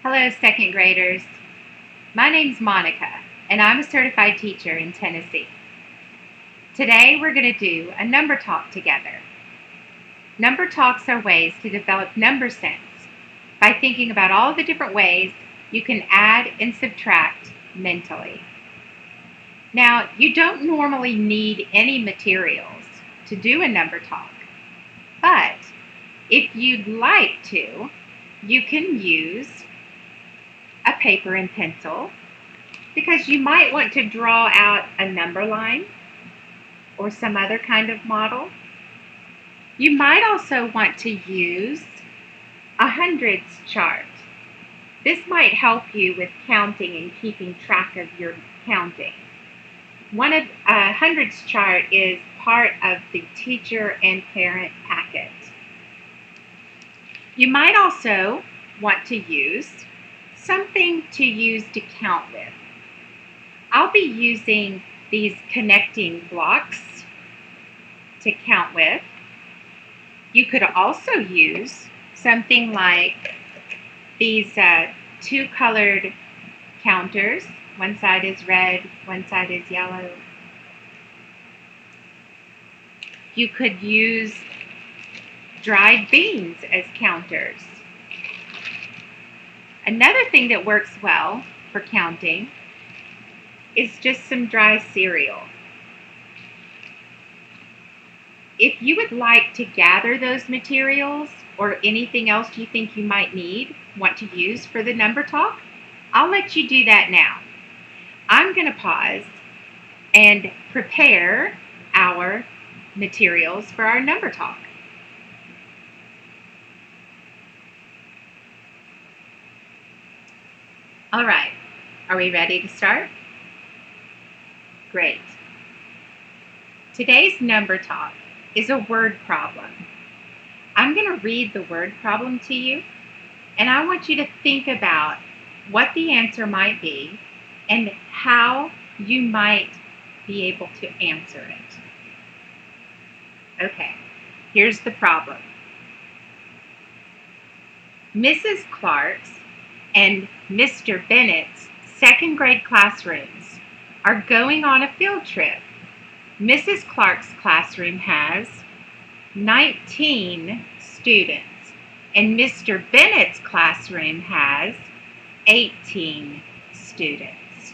Hello, second graders. My name's Monica, and I'm a certified teacher in Tennessee. Today, we're going to do a number talk together. Number talks are ways to develop number sense by thinking about all the different ways you can add and subtract mentally. Now, you don't normally need any materials to do a number talk, but if you'd like to, you can use a paper and pencil because you might want to draw out a number line or some other kind of model. You might also want to use a hundreds chart. This might help you with counting and keeping track of your counting. A hundreds chart is part of the teacher and parent packet. You might also want to use something to use to count with. I'll be using these connecting blocks to count with. You could also use something like these two colored counters. One side is red, one side is yellow. You could use dried beans as counters. Another thing that works well for counting is just some dry cereal. If you would like to gather those materials or anything else you think you might want to use for the number talk, I'll let you do that now. I'm going to pause and prepare our materials for our number talk. All right, are we ready to start? Great. Today's number talk is a word problem. I'm going to read the word problem to you, and I want you to think about what the answer might be and how you might be able to answer it. Okay, here's the problem. Mrs. Clark's and Mr. Bennett's second grade classrooms are going on a field trip. Mrs. Clark's classroom has 19 students, and Mr. Bennett's classroom has 18 students.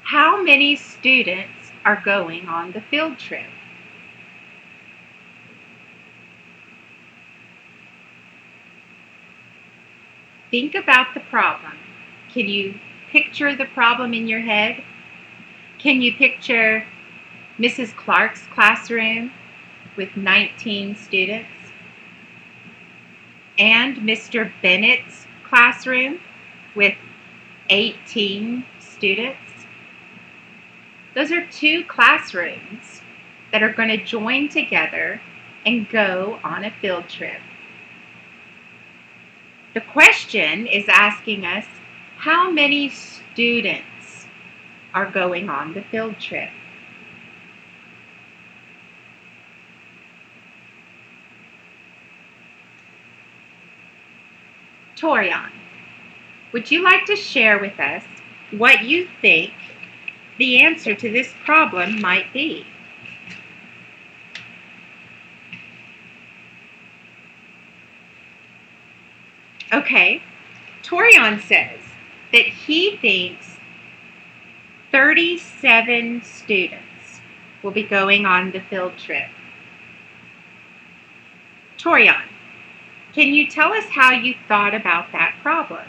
How many students are going on the field trip? Think about the problem. Can you picture the problem in your head? Can you picture Mrs. Clark's classroom with 19 students and Mr. Bennett's classroom with 18 students? Those are two classrooms that are going to join together and go on a field trip. The question is asking us, how many students are going on the field trip? Torian, would you like to share with us what you think the answer to this problem might be? Okay, Torian says that he thinks 37 students will be going on the field trip. Torian, can you tell us how you thought about that problem?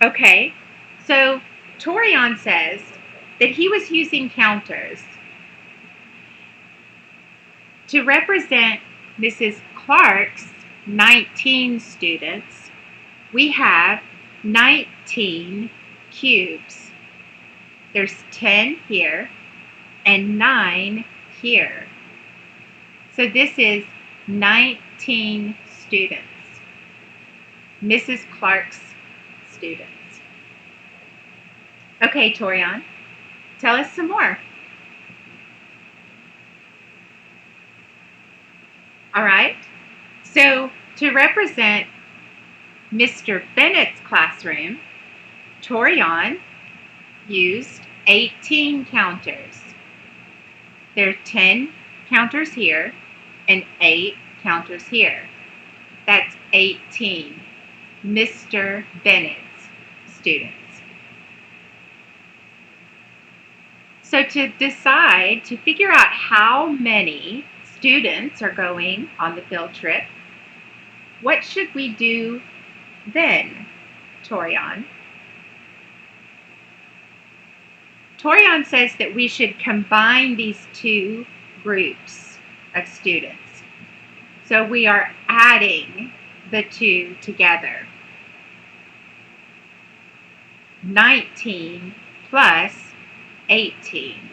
Okay, so Torian says that he was using counters to represent Mrs. Clark's 19 students. We have 19 cubes. There's 10 here and 9 here. So this is 19 students. Mrs. Clark's students. Okay, Torian, tell us some more. All right? So to represent Mr. Bennett's classroom, Torian used 18 counters. There are 10 counters here and 8 counters here. That's 18 Mr. Bennett's students. So to decide, to figure out how many students are going on the field trip, what should we do then, Torian? Torian says that we should combine these two groups of students. So we are adding the two together. 19 plus 18.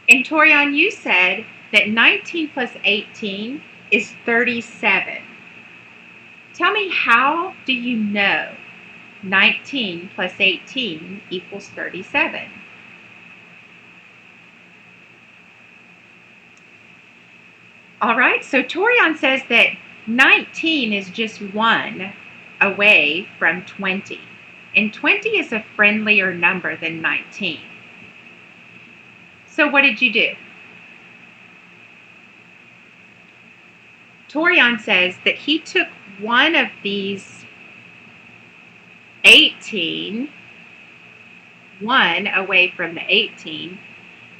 And Torian, you said that 19 plus 18 is 37. Tell me, how do you know 19 plus 18 equals 37? All right, so Torian says that 19 is just 1 away from 20. And 20 is a friendlier number than 19. So what did you do? Torian says that he took one of these 18, 1 away from the 18,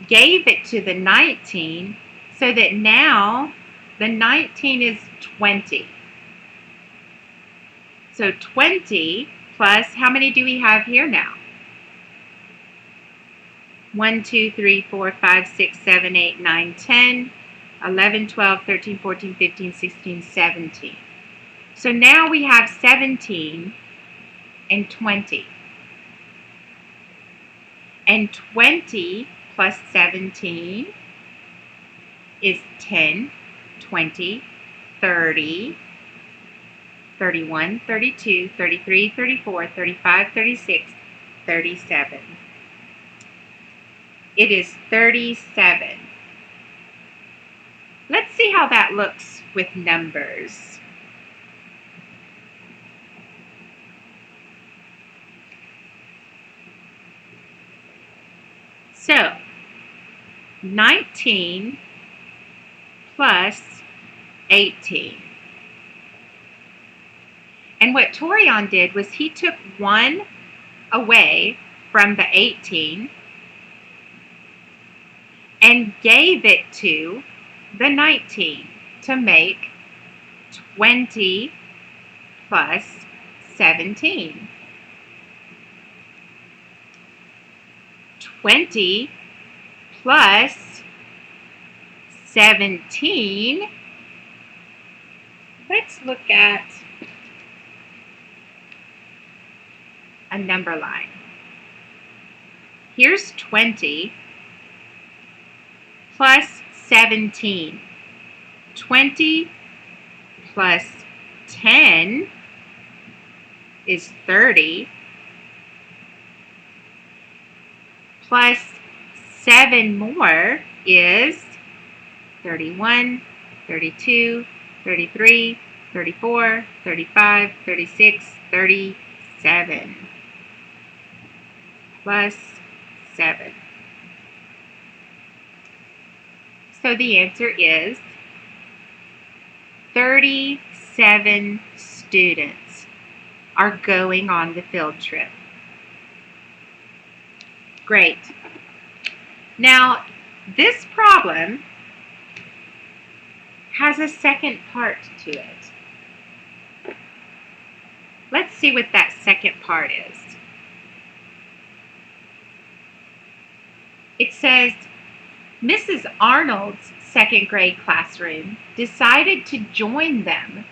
gave it to the 19, so that now the 19 is 20. So 20 plus, how many do we have here now? 1, 2, 3, 4, 5, 6, 7, 8, 9, 10, 11, 12, 13, 14, 15, 16, 17. So now we have 17 and 20. And 20 plus 17 is 10, 20, 30, 31, 32, 33, 34, 35, 36, 37. It is 37. Let's see how that looks with numbers. So, 19 plus 18. And what Torian did was he took 1 away from the 18 and gave it to the 19 to make 20 plus 17. 20 plus 17. Let's look at a number line. Here's 20 plus 17. 20 plus 10 is 30. Plus 7 more is 31, 32, 33, 34, 35, 36, 37. Plus 7. So the answer is 37 students are going on the field trip. Great. Now, this problem has a second part to it. Let's see what that second part is. It says, Mrs. Arnold's second grade classroom decided to join them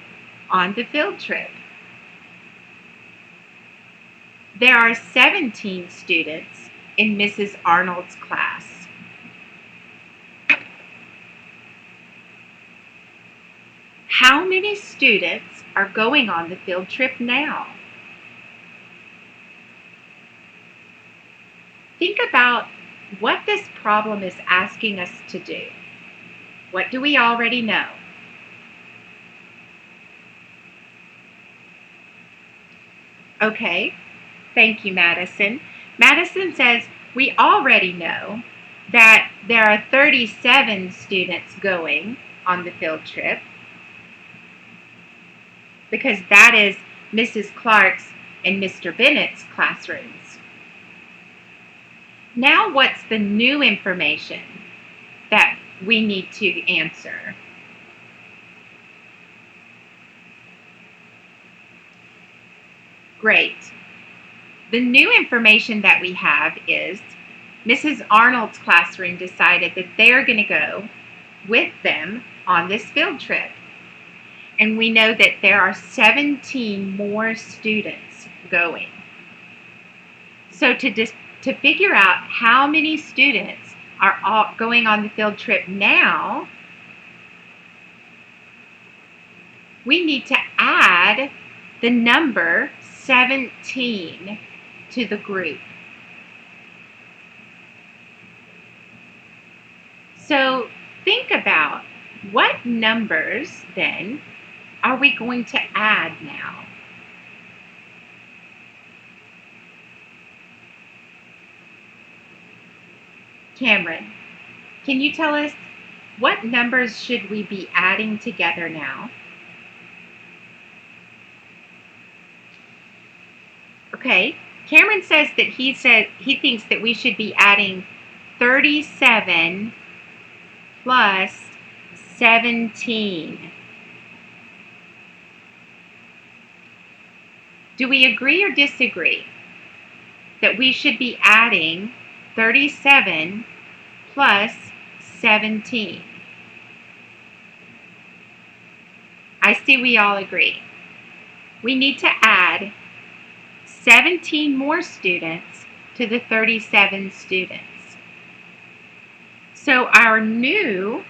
on the field trip. There are 17 students in Mrs. Arnold's class. How many students are going on the field trip now? Think about what this problem is asking us to do. What do we already know? Okay, thank you, Madison. Madison says, we already know that there are 37 students going on the field trip because that is Mrs. Clark's and Mr. Bennett's classrooms. Now, what's the new information that we need to answer? Great. The new information that we have is Mrs. Arnold's classroom decided that they're going to go with them on this field trip. And we know that there are 17 more students going. So to figure out how many students are all going on the field trip now, we need to add the number 17 to the group. So think about what numbers then are we going to add now? Cameron, can you tell us what numbers should we be adding together now? Okay, Cameron says that he thinks that we should be adding 37 plus 17. Do we agree or disagree that we should be adding 37 plus 17? I see we all agree. We need to add 17 more students to the 37 students. So our new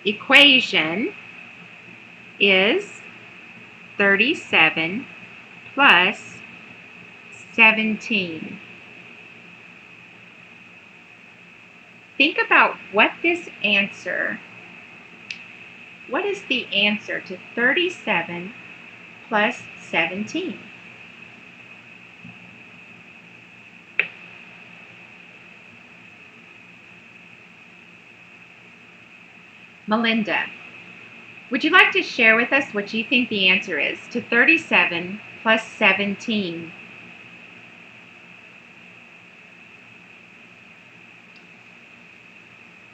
equation is 37 plus 17. Think about what is the answer to 37 plus 17? Melinda, would you like to share with us what you think the answer is to 37 plus 17?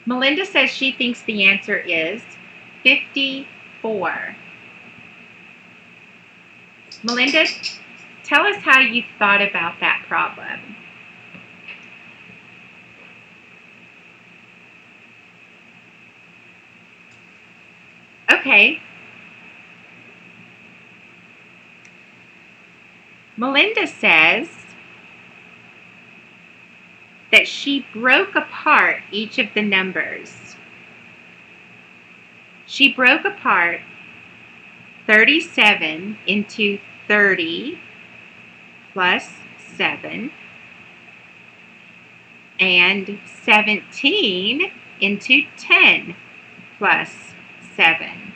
Melinda says she thinks the answer is 54. Melinda, tell us how you thought about that problem. Okay. Melinda says that she broke apart each of the numbers. She broke apart 37 into 30 plus 7 and 17 into 10 plus 7.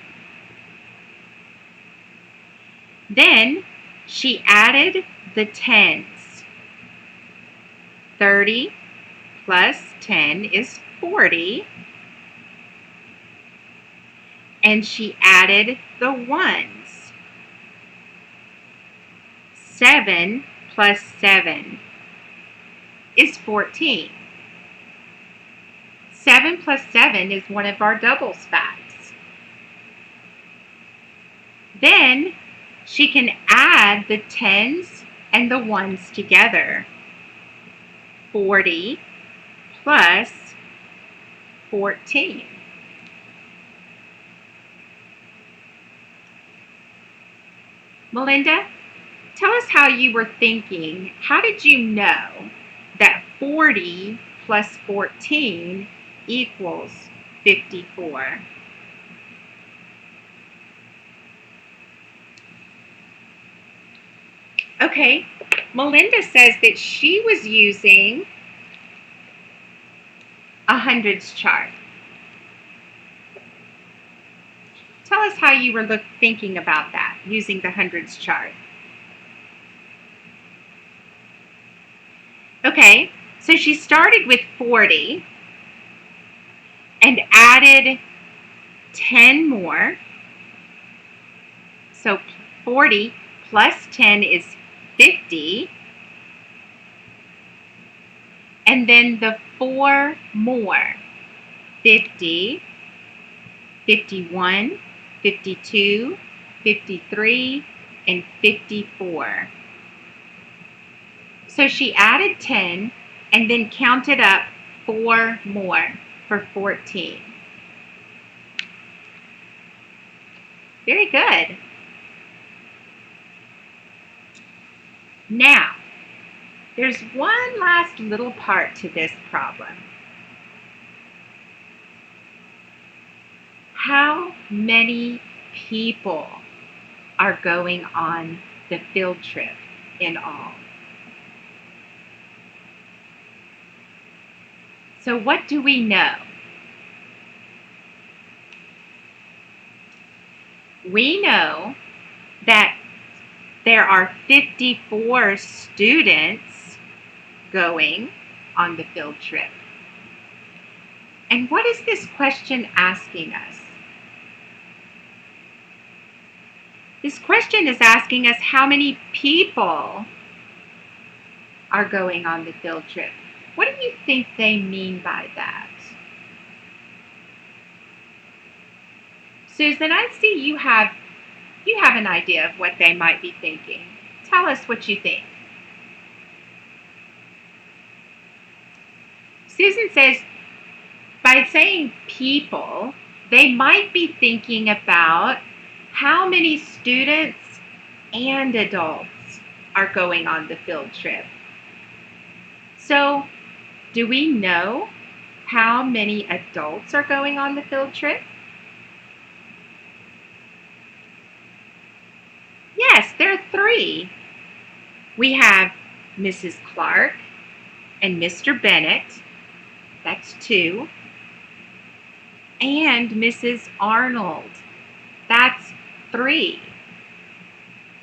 Then she added the tens. 30 plus 10 is 40. And she added the ones. 7 plus 7 is 14. 7 plus 7 is one of our doubles facts. Then she can add the tens and the ones together. 40 plus 14. Melinda, tell us how you were thinking. How did you know that 40 plus 14 equals 54? Okay, Melinda says that she was using a hundreds chart. Tell us how you were thinking about that, using the hundreds chart. Okay, so she started with 40 and added 10 more. So 40 plus 10 is 50. And then the 4 more. 50, 51, 52, 53, and 54. So she added 10 and then counted up 4 more for 14. Very good. Now, there's one last little part to this problem. How many people are going on the field trip in all? So what do we know? We know that there are 54 students going on the field trip. And what is this question asking us? This question is asking us how many people are going on the field trip. What do you think they mean by that? Susan, I see you have an idea of what they might be thinking. Tell us what you think. Susan says by saying people, they might be thinking about how many students and adults are going on the field trip. So, do we know how many adults are going on the field trip? Yes, there are 3. We have Mrs. Clark and Mr. Bennett, that's 2, and Mrs. Arnold, that's 3.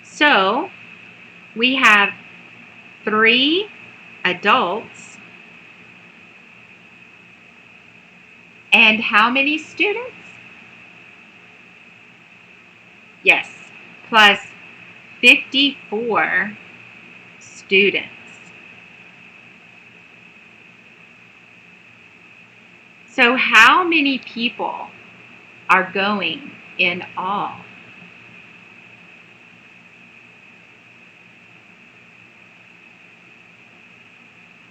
So, we have 3 adults and how many students? Yes, plus 54 students. So how many people are going in all?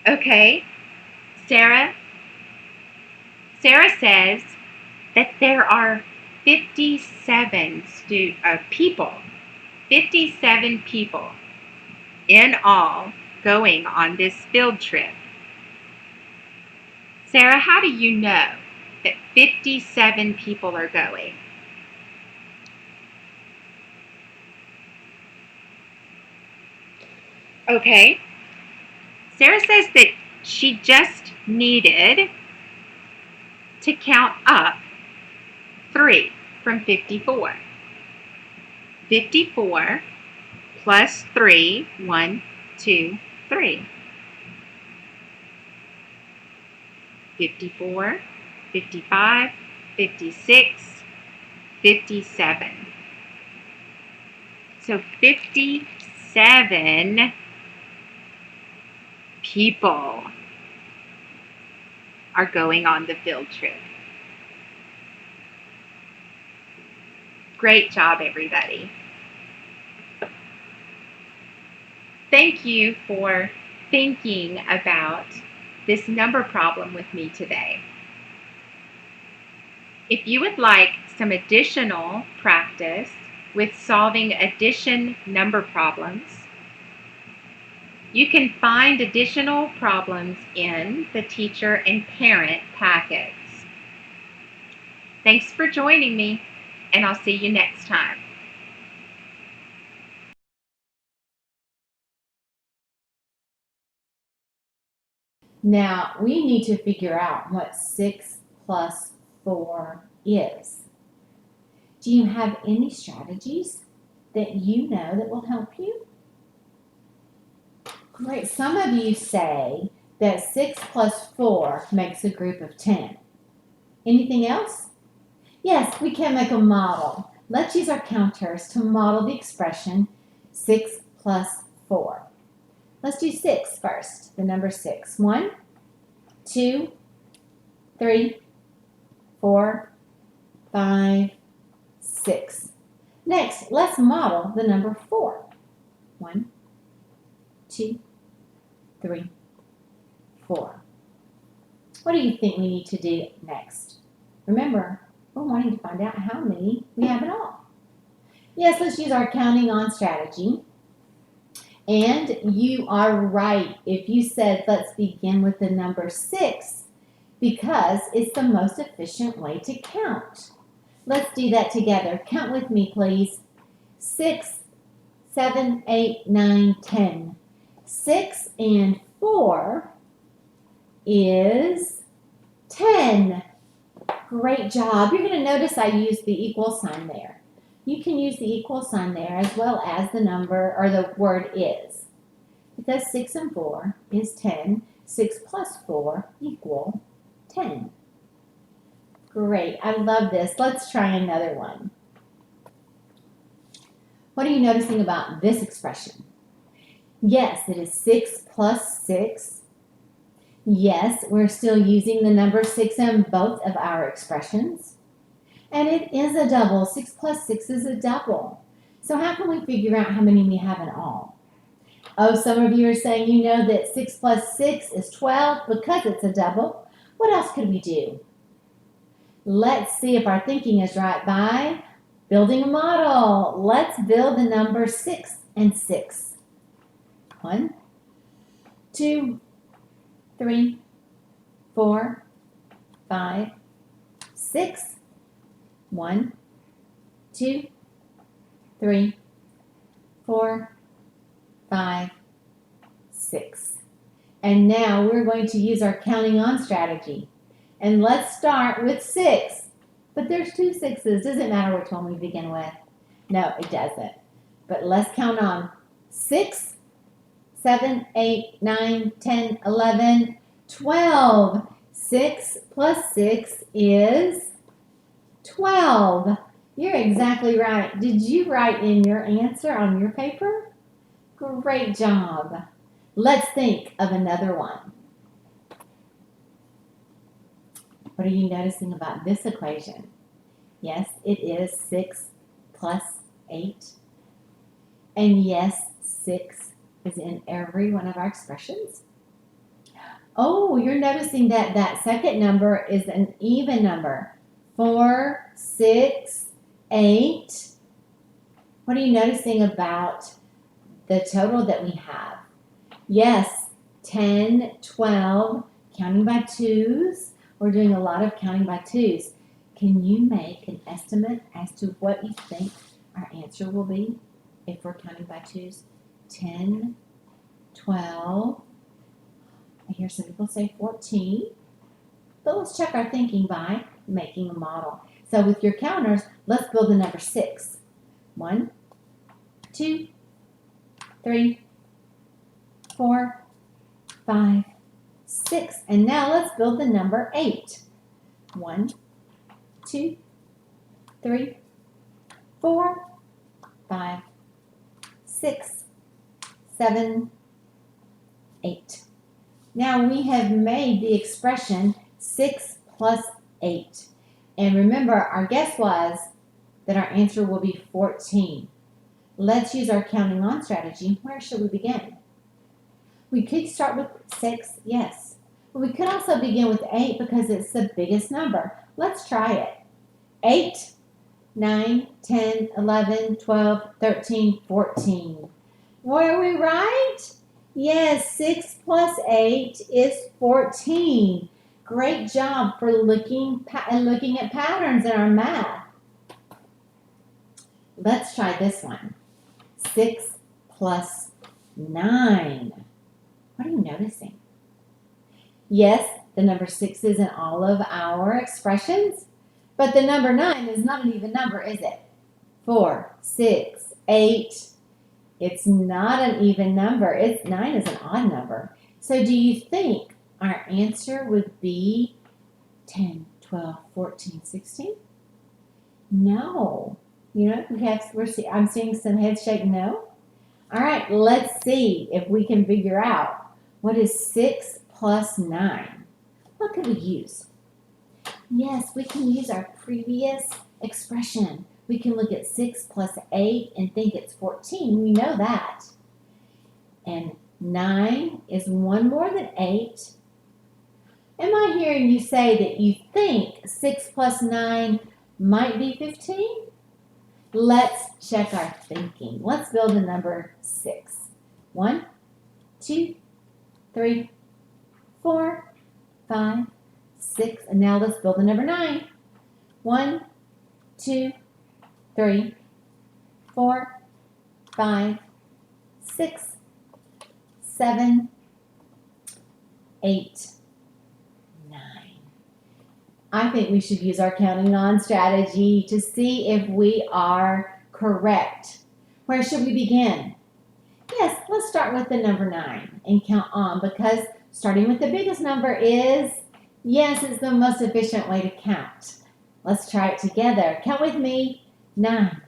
Okay, Sarah says that there are 57 people 57 people in all going on this field trip. Sarah, how do you know that 57 people are going? Okay, Sarah says that she just needed to count up 3 from 54. 54 plus 3, 1, 2, 3. 54, 55, 56, 57. So 57 people are going on the field trip. Great job, everybody. Thank you for thinking about this number problem with me today. If you would like some additional practice with solving addition number problems, you can find additional problems in the teacher and parent packets. Thanks for joining me, and I'll see you next time. Now, we need to figure out what 6 plus 4 is. Do you have any strategies that you know that will help you? Great. Some of you say that 6 plus 4 makes a group of 10. Anything else? Yes, we can make a model. Let's use our counters to model the expression 6 plus 4. Let's do 6 first, the number 6. 1, 2, 3, 4, 5, 6. Next, let's model the number 4. 1, 2, 3, 4. What do you think we need to do next? Remember, we're wanting to find out how many we have in all. Yes, let's use our counting on strategy. And you are right if you said let's begin with the number 6 because it's the most efficient way to count. Let's do that together. Count with me, please. 6, 7, 8, 9, 10. 6 and 4 is 10. Great job. You're going to notice I used the equal sign there. You can use the equal sign there as well as the number or the word is. Because 6 and 4 is 10. 6 plus 4 equal 10. Great. I love this. Let's try another one. What are you noticing about this expression? Yes, it is 6 plus 6. Yes, we're still using the number 6 in both of our expressions. And it is a double. 6 plus 6 is a double. So how can we figure out how many we have in all? Oh, some of you are saying you know that 6 plus 6 is 12 because it's a double. What else could we do? Let's see if our thinking is right by building a model. Let's build the number 6 and 6. 1, 2, 3, 4, 5, 6. 1, 2, 3, 4, 5, 6. And now we're going to use our counting on strategy. And let's start with 6. But there's 2 6s. Doesn't matter which one we begin with. No, it doesn't. But let's count on 6, 7, 8, 9, 10, 11, 12. 6 plus 6 is 12. You're exactly right. Did you write in your answer on your paper? Great job. Let's think of another one. What are you noticing about this equation? Yes, it is 6 plus 8. And yes, 6 is in every one of our expressions. Oh, you're noticing that that second number is an even number. 4, 6, 8. What are you noticing about the total that we have? Yes, 10, 12, counting by twos. We're doing a lot of counting by twos. Can you make an estimate as to what you think our answer will be if we're counting by twos? 10, 12, I hear some people say 14. But let's check our thinking by making a model. So with your counters, let's build the number 6. 1, 2, 3, 4, 5, 6. And now let's build the number 8. 1, 2, 3, 4, 5, 6, 7, 8. Now we have made the expression 6 plus 8. And remember, our guess was that our answer will be 14. Let's use our counting on strategy. Where should we begin? We could start with 6, yes. But we could also begin with 8 because it's the biggest number. Let's try it. 8, 9, 10, 11, 12, 13, 14. Were we right? Yes, 6 plus 8 is 14. Great job for looking at patterns in our math. Let's try this one. 6 plus 9. What are you noticing? Yes, the number 6 is in all of our expressions, but the number 9 is not an even number, is it? 4, 6, 8, It's not an even number. 9 is an odd number. So do you think our answer would be 10, 12, 14, 16? No. You know, I'm seeing some heads shake no. All right, let's see if we can figure out what is 6 plus 9. What could we use? Yes, we can use our previous expression. We can look at 6 plus 8 and think it's 14. We know that. And 9 is 1 more than 8. Am I hearing you say that you think 6 plus 9 might be 15? Let's check our thinking. Let's build a number 6. 1, 2, 3, 4, 5, 6. And now let's build a number 9. 1, 2, 3, 4, 5, 6, 7, 8, 9. I think we should use our counting on strategy to see if we are correct. Where should we begin? Yes, let's start with the number 9 and count on, because starting with the biggest number is, yes, it's the most efficient way to count. Let's try it together. Count with me. 9,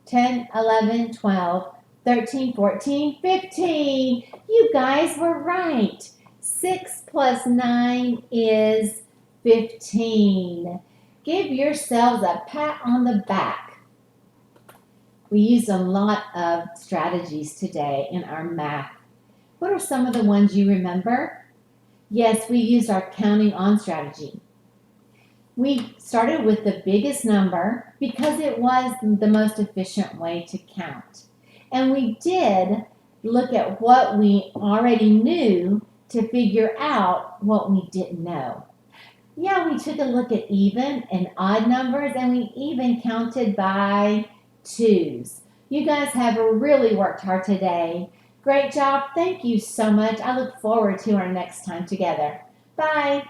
10, 11, 12, 13, 14, 15. You guys were right. 6 plus 9 is 15. Give yourselves a pat on the back. We used a lot of strategies today in our math. What are some of the ones you remember? Yes, we used our counting on strategy. We started with the biggest number because it was the most efficient way to count. And we did look at what we already knew to figure out what we didn't know. Yeah, we took a look at even and odd numbers, and we even counted by 2s. You guys have really worked hard today. Great job. Thank you so much. I look forward to our next time together. Bye.